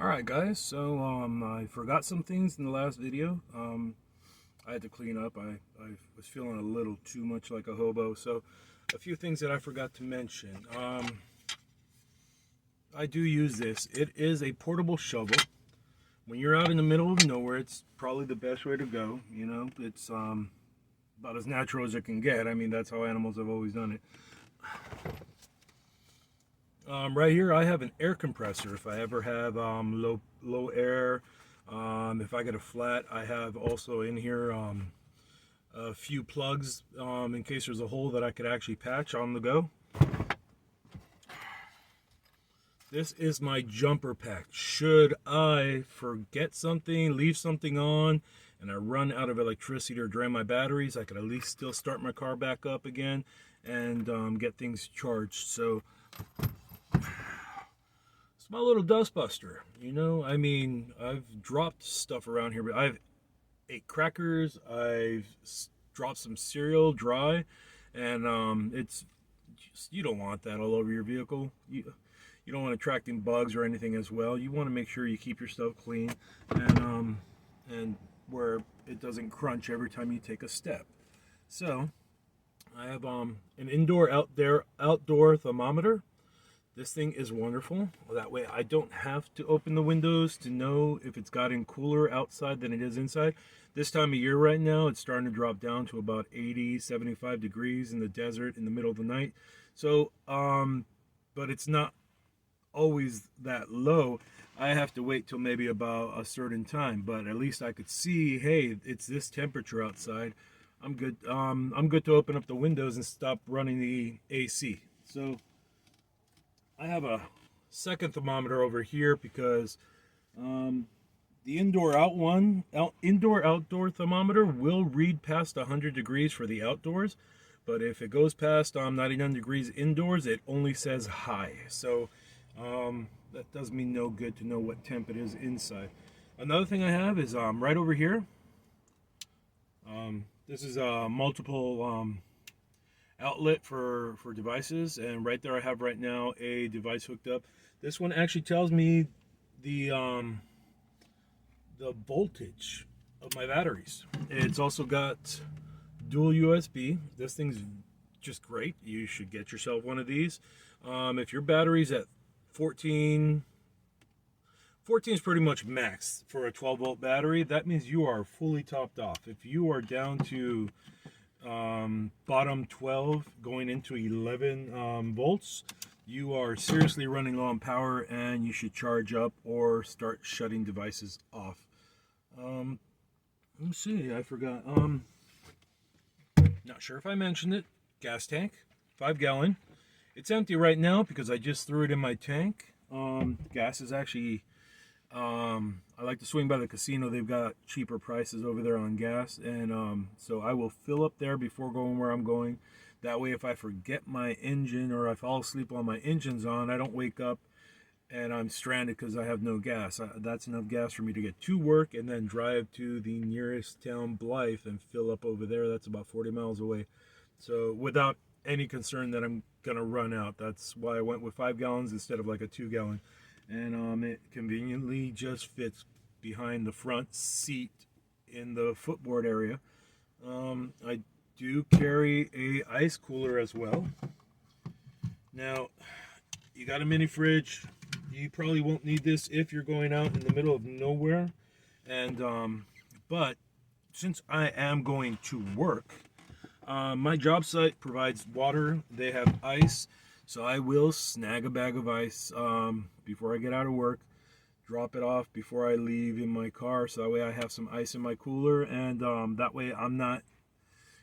Alright guys, so I forgot some things in the last video. I had to clean up. I was feeling a little too much like a hobo, so a few things that I forgot to mention. I do use this. It is a portable shovel. When you're out in the middle of nowhere, it's probably the best way to go. You know, it's about as natural as it can get. I mean, that's how animals have always done it. Right here, I have an air compressor. If I ever have low air, if I get a flat, I have also in here a few plugs in case there's a hole that I could actually patch on the go. This is my jumper pack. Should I forget something, leave something on, and I run out of electricity or drain my batteries, I could at least still start my car back up again and get things charged. So it's my little dustbuster, you know. I mean, I've dropped stuff around here, but I've ate crackers, I've dropped some cereal dry, and it's just, you don't want that all over your vehicle. You don't want attracting bugs or anything as well. You want to make sure you keep your stuff clean and where it doesn't crunch every time you take a step. So I have an indoor outdoor thermometer. This thing is wonderful. That way I don't have to open the windows to know if it's gotten cooler outside than it is inside. This time of year right now, it's starting to drop down to about 80, 75 degrees in the desert in the middle of the night. So, but it's not always that low. I have to wait till maybe about a certain time, but at least I could see, hey, it's this temperature outside. I'm good. I'm good to open up the windows and stop running the AC. So I have a second thermometer over here because the indoor outdoor thermometer will read past 100 degrees for the outdoors, but if it goes past 99 degrees indoors, it only says high. So that does me no good to know what temp it is inside. Another thing I have is right over here. This is a multiple outlet for devices, and right there I have right now a device hooked up. This one actually tells me the voltage of my batteries. It's also got dual USB. This thing's just great. You should get yourself one of these. If your battery's at 14 is pretty much max for a 12-volt battery. That means you are fully topped off. If you are down to bottom 12 going into 11 volts, you are seriously running low on power and you should charge up or start shutting devices off. Let me see, I forgot. Not sure if I mentioned it. Gas tank, 5-gallon. It's empty right now because I just threw it in my tank. Gas is actually, I like to swing by the casino. They've got cheaper prices over there on gas. And so I will fill up there before going where I'm going. That way if I forget my engine or I fall asleep while my engine's on, I don't wake up and I'm stranded because I have no gas. That's enough gas for me to get to work and then drive to the nearest town, Blythe, and fill up over there. That's about 40 miles away. So without any concern that I'm gonna run out. That's why I went with 5 gallons instead of like a 2-gallon, and it conveniently just fits behind the front seat in the footboard area. I do carry a ice cooler as well. Now you got a mini fridge. You probably won't need this if you're going out in the middle of nowhere, and but since I am going to work, my job site provides water. They have ice, so I will snag a bag of ice before I get out of work, drop it off before I leave in my car, so that way I have some ice in my cooler, and that way I'm not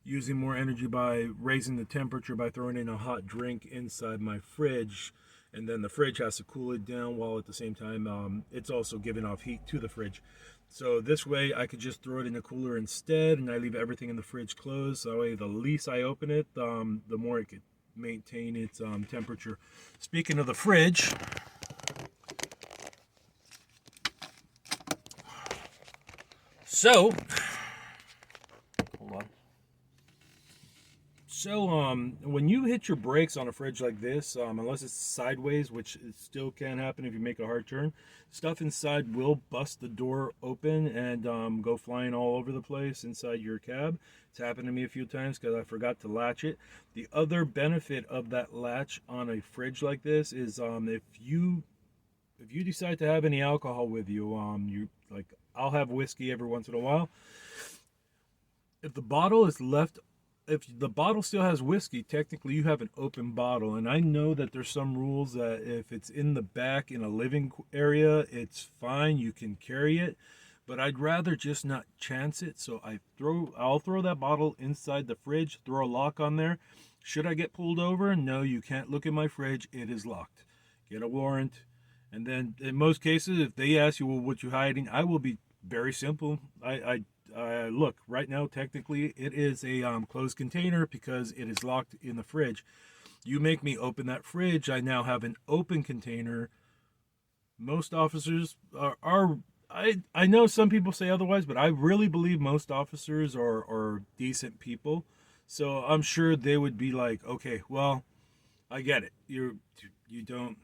using more energy by raising the temperature by throwing in a hot drink inside my fridge, and then the fridge has to cool it down while at the same time it's also giving off heat to the fridge. So this way I could just throw it in the cooler instead, and I leave everything in the fridge closed. So that way the least I open it, the more it could maintain its temperature. Speaking of the fridge, hold on. So, when you hit your brakes on a fridge like this, unless it's sideways, which it still can happen if you make a hard turn, stuff inside will bust the door open and go flying all over the place inside your cab. It's happened to me a few times because I forgot to latch it. The other benefit of that latch on a fridge like this is if you decide to have any alcohol with you, I'll have whiskey every once in a while. If the bottle is left, if the bottle still has whiskey, technically you have an open bottle. And I know that there's some rules that if it's in the back in a living area, it's fine, you can carry it. But I'd rather just not chance it. So I'll throw that bottle inside the fridge, throw a lock on there. Should I get pulled over? No, you can't look in my fridge. It is locked. Get a warrant. And then in most cases, if they ask you, well, what you hiding? I will be very simple. Look, right now, technically, it is a closed container because it is locked in the fridge. You make me open that fridge, I now have an open container. Most officers I know some people say otherwise, but I really believe most officers are decent people. So I'm sure they would be like, okay, well, I get it. You don't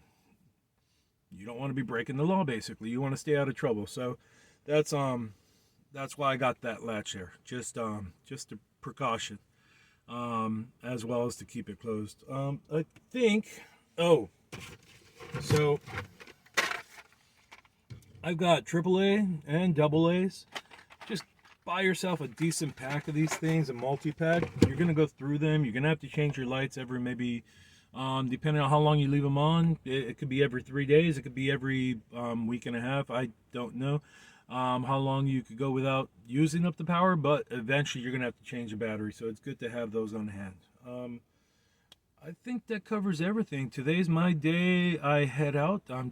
want to be breaking the law, basically. You want to stay out of trouble. So that's why I got that latch there, just a precaution, as well as to keep it closed. I think. So I've got AAA and AA's. Just buy yourself a decent pack of these things, a multi-pack. You're gonna go through them. You're gonna have to change your lights every maybe. Depending on how long you leave them on, it could be every 3 days. It could be every week and a half. I don't know how long you could go without using up the power, but eventually you're going to have to change the battery. So it's good to have those on hand. I think that covers everything. Today's my day. I head out. I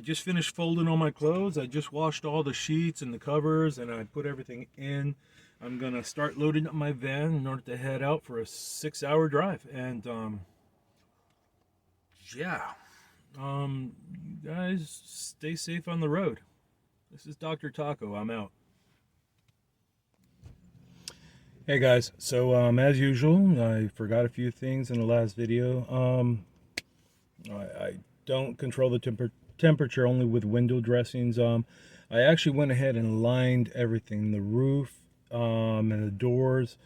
just finished folding all my clothes. I just washed all the sheets and the covers and I put everything in. I'm going to start loading up my van in order to head out for a 6-hour drive. And, yeah. You guys stay safe on the road. This is Dr. Taco. I'm out. Hey, guys. So, as usual, I forgot a few things in the last video. I don't control the temperature only with window dressings. I actually went ahead and lined everything. The roof, and the doors.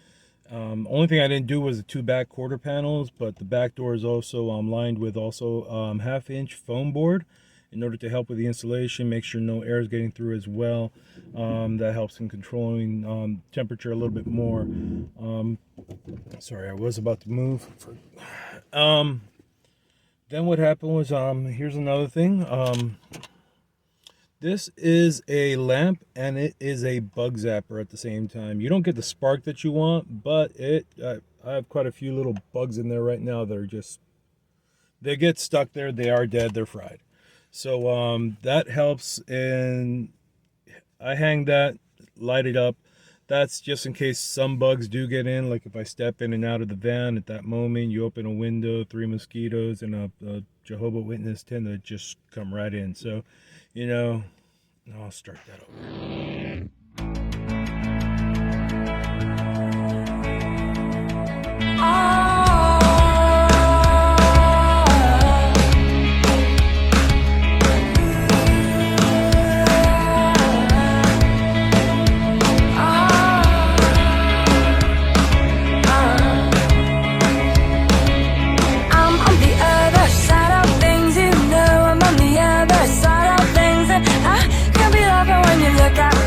Only thing I didn't do was the 2 back quarter panels, but the back door is also lined with also 1/2-inch foam board in order to help with the insulation, make sure no air is getting through as well. That helps in controlling temperature a little bit more. Sorry, I was about to move. Then what happened was, here's another thing. This is a lamp and it is a bug zapper at the same time. You don't get the spark that you want, but I have quite a few little bugs in there right now that are just, they get stuck there, they are dead, they're fried. So that helps, and I hang that, light it up. That's just in case some bugs do get in, like if I step in and out of the van at that moment, you open a window, 3 mosquitoes and a Jehovah's Witness tend to just come right in. So, you know, I'll start that over. Look at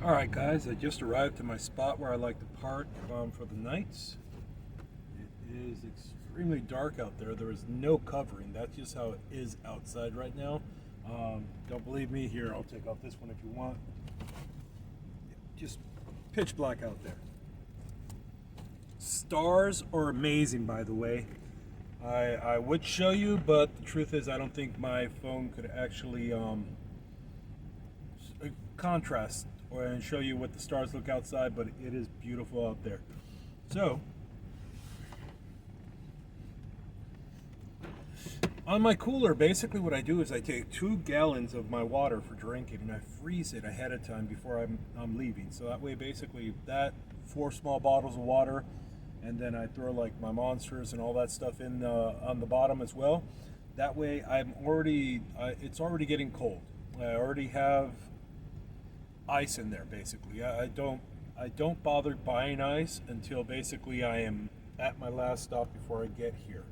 Alright guys, I just arrived to my spot where I like to park for the nights. It is extremely dark out there. There is no covering. That's just how it is outside right now. Don't believe me? Here, I'll take off this one if you want. Just pitch black out there. Stars are amazing, by the way. I would show you, but the truth is I don't think my phone could actually contrast and show you what the stars look outside, but it is beautiful out there. So on my cooler, basically what I do is I take 2 gallons of my water for drinking and I freeze it ahead of time before I'm leaving. So that way, basically, that 4 small bottles of water, and then I throw like my Monsters and all that stuff in on the bottom as well. That way, it's already getting cold. I already have ice in there. Basically, I don't bother buying ice until basically I am at my last stop before I get here.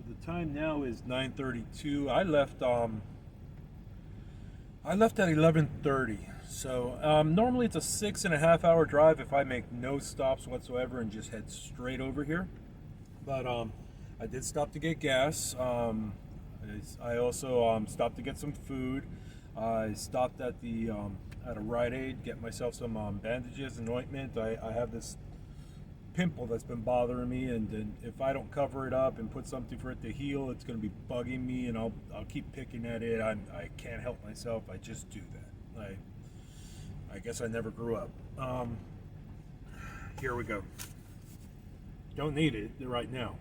The time now is 9:32. I left at 11:30. So normally it's a 6.5 hour drive if I make no stops whatsoever and just head straight over here. But I did stop to get gas. I also stopped to get some food. I stopped at a Rite Aid, get myself some bandages and ointment. I have this pimple that's been bothering me, and if I don't cover it up and put something for it to heal, it's going to be bugging me, and I'll keep picking at it. I can't help myself. I just do that. I guess I never grew up. Here we go. Don't need it right now,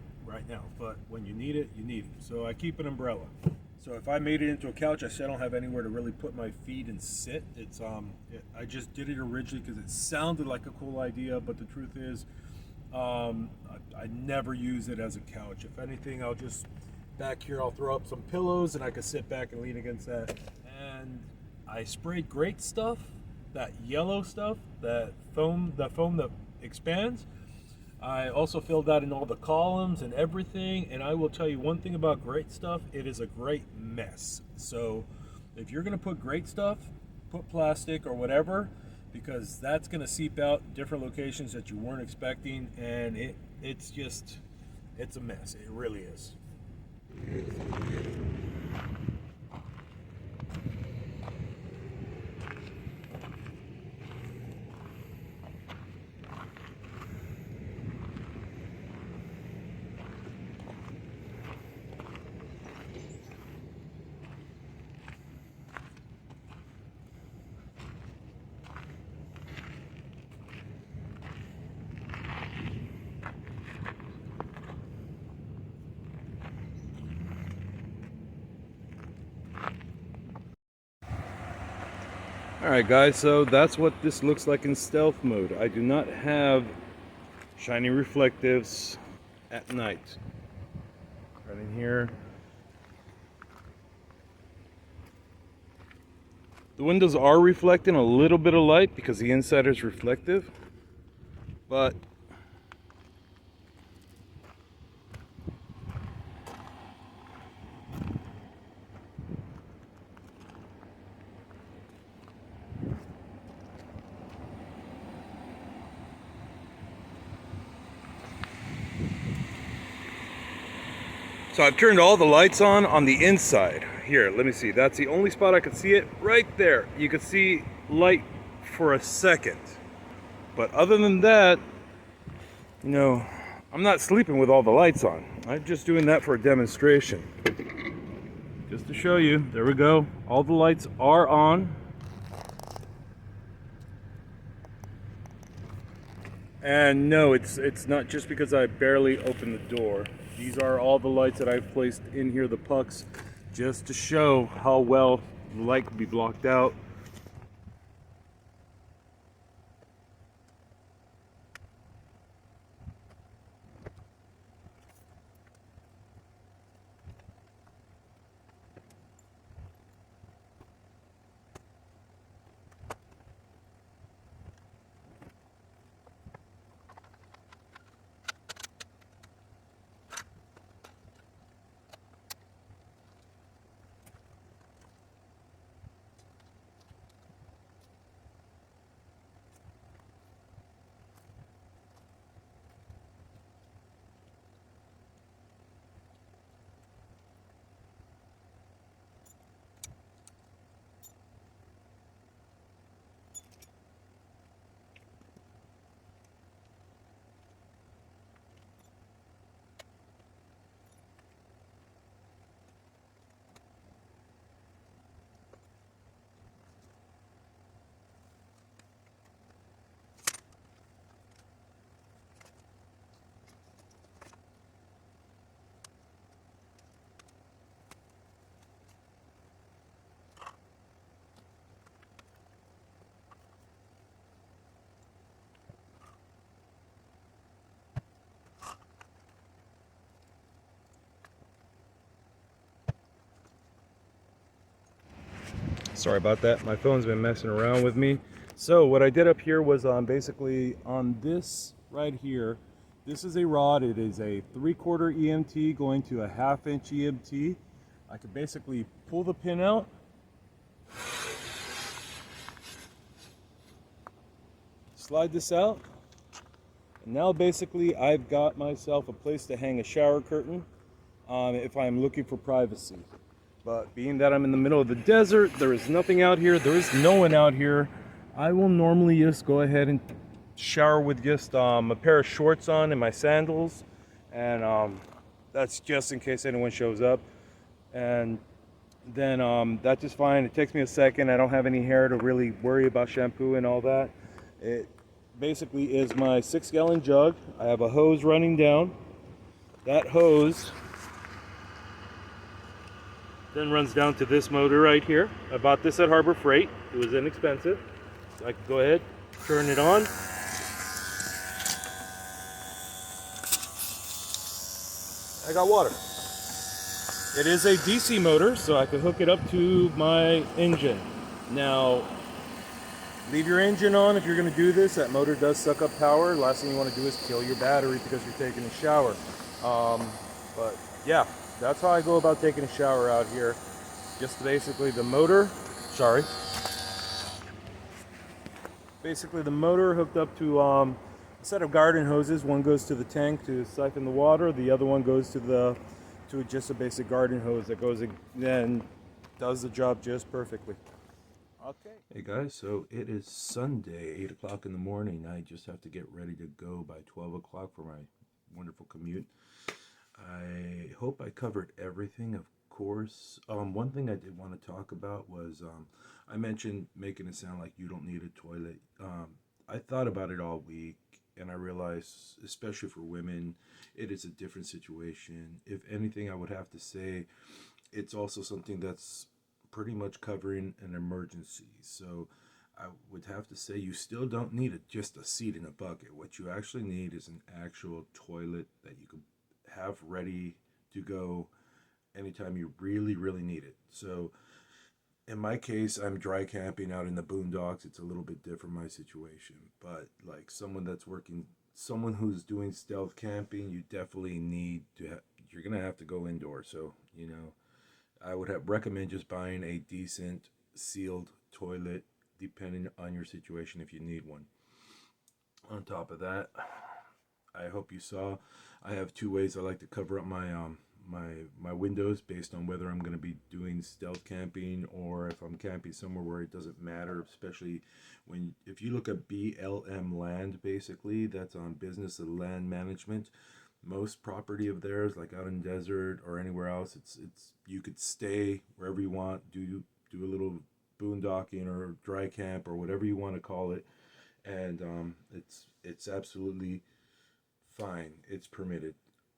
but when you need it, you need it. So I keep an umbrella. So if I made it into a couch, I don't have anywhere to really put my feet and sit. I just did it originally because it sounded like a cool idea, but the truth is, I never use it as a couch. If anything, I'll just back here, I'll throw up some pillows and I can sit back and lean against that. And I sprayed great stuff, that yellow stuff, that foam that expands. I also filled that in all the columns and everything, and I will tell you one thing about great stuff: it is a great mess. So if you're going to put great stuff, put plastic or whatever, because that's going to seep out in different locations that you weren't expecting, and it's a mess. It really is. Alright guys, so that's what this looks like in stealth mode. I do not have shiny reflectives at night. Right in here. The windows are reflecting a little bit of light because the inside is reflective, but so I've turned all the lights on the inside. Here, let me see. That's the only spot I could see it. Right there. You could see light for a second. But other than that, you know, I'm not sleeping with all the lights on. I'm just doing that for a demonstration. Just to show you. There we go. All the lights are on. And no, it's not just because I barely opened the door. These are all the lights that I've placed in here, the pucks, just to show how well the light could be blocked out. Sorry about that. My phone's been messing around with me. So what I did up here was basically on this right here. This is a rod. It is a 3/4 EMT going to a 1/2 inch EMT. I could basically pull the pin out, slide this out, and now basically I've got myself a place to hang a shower curtain if I'm looking for privacy. But being that I'm in the middle of the desert, there is nothing out here, there is no one out here, I will normally just go ahead and shower with just a pair of shorts on and my sandals. And that's just in case anyone shows up. And then that's just fine. It takes me a second. I don't have any hair to really worry about shampoo and all that. It basically is my 6-gallon jug. I have a hose running down. That hose then runs down to this motor right here. I bought this at Harbor Freight. It was inexpensive. So I can go ahead, turn it on. I got water. It is a DC motor, so I can hook it up to my engine. Now, leave your engine on if you're going to do this. That motor does suck up power. Last thing you want to do is kill your battery because you're taking a shower. But yeah, that's how I go about taking a shower out here. Just basically the motor, basically the motor hooked up to a set of garden hoses. One goes to the tank to siphon the water. The other one goes to just a basic garden hose that goes in and does the job just perfectly. Okay. Hey guys, so it is Sunday, 8 o'clock in the morning. I just have to get ready to go by 12 o'clock for my wonderful commute. I hope I covered everything, of course. One thing I did want to talk about was I mentioned making it sound like you don't need a toilet. I thought about it all week, and I realized, especially for women, it is a different situation. If anything, I would have to say it's also something that's pretty much covering an emergency. So I would have to say you still don't need just a seat in a bucket. What you actually need is an actual toilet that you can have ready to go anytime you really, really need it. So in my case, I'm dry camping out in the boondocks. It's a little bit different, my situation. But like someone who's doing stealth camping, you definitely need to, you're going to have to go indoors. So, I would recommend just buying a decent sealed toilet, depending on your situation, if you need one. On top of that, I hope you saw, I have two ways I like to cover up my my windows based on whether I'm going to be doing stealth camping or if I'm camping somewhere where it doesn't matter, especially if you look at BLM land, basically that's on business of land management. Most property of theirs, like out in desert or anywhere else, it's you could stay wherever you want, do a little boondocking or dry camp or whatever you want to call it, and it's absolutely fine. It's permitted.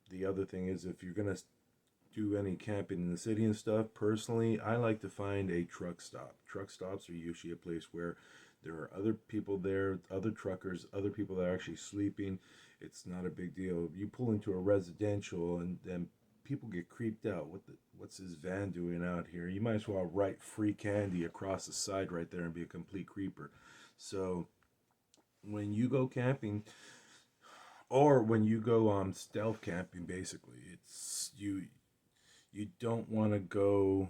The other thing is, if you're gonna do any camping in the city and stuff, personally, I like to find a truck stop. Truck stops are usually a place where there are other people there, other truckers, other people that are actually sleeping. It's not a big deal. You pull into a residential and then people get creeped out. What's this van doing out here? You might as well write free candy across the side right there and be a complete creeper. So when you go camping, or when you go stealth camping, basically, it's you don't want to go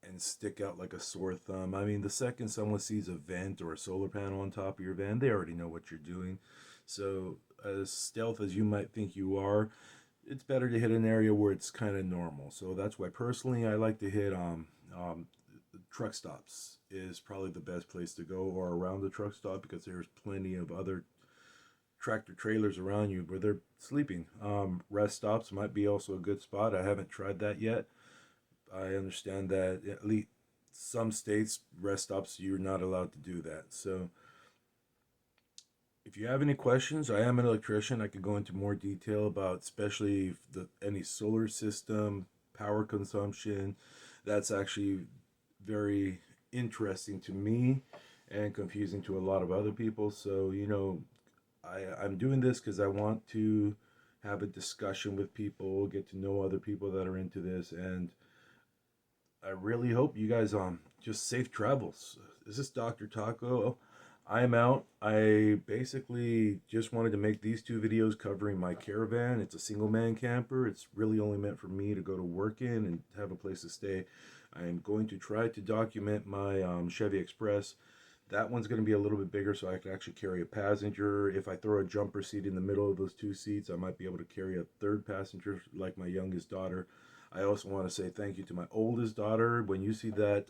and stick out like a sore thumb. I mean, the second someone sees a vent or a solar panel on top of your van, they already know what you're doing. So as stealth as you might think you are, it's better to hit an area where it's kind of normal. So that's why personally I like to hit truck stops is probably the best place to go, or around the truck stop, because there's plenty of other tractor trailers around you where they're sleeping. Rest stops might be also a good spot. I haven't tried that yet. I understand that at least some states, rest stops, you're not allowed to do that. So if you have any questions, I am an electrician. I could go into more detail about especially any solar system, power consumption. That's actually very interesting to me and confusing to a lot of other people. So, I'm doing this because I want to have a discussion with people, get to know other people that are into this, and I really hope you guys just safe travels. This is Dr. Taco. I'm out. I basically just wanted to make these two videos covering my caravan. It's a single man camper. It's really only meant for me to go to work in and have a place to stay. I'm going to try to document my Chevy Express. That one's going to be a little bit bigger so I can actually carry a passenger. If I throw a jumper seat in the middle of those two seats, I might be able to carry a third passenger like my youngest daughter. I also want to say thank you to my oldest daughter. When you see that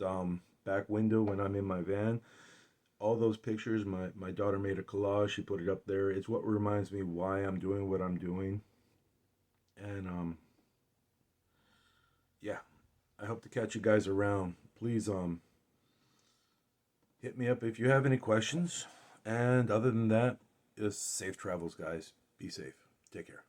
back window when I'm in my van, all those pictures, my daughter made a collage. She put it up there. It's what reminds me why I'm doing what I'm doing. And yeah, I hope to catch you guys around. Please hit me up if you have any questions. And other than that, just safe travels, guys. Be safe. Take care.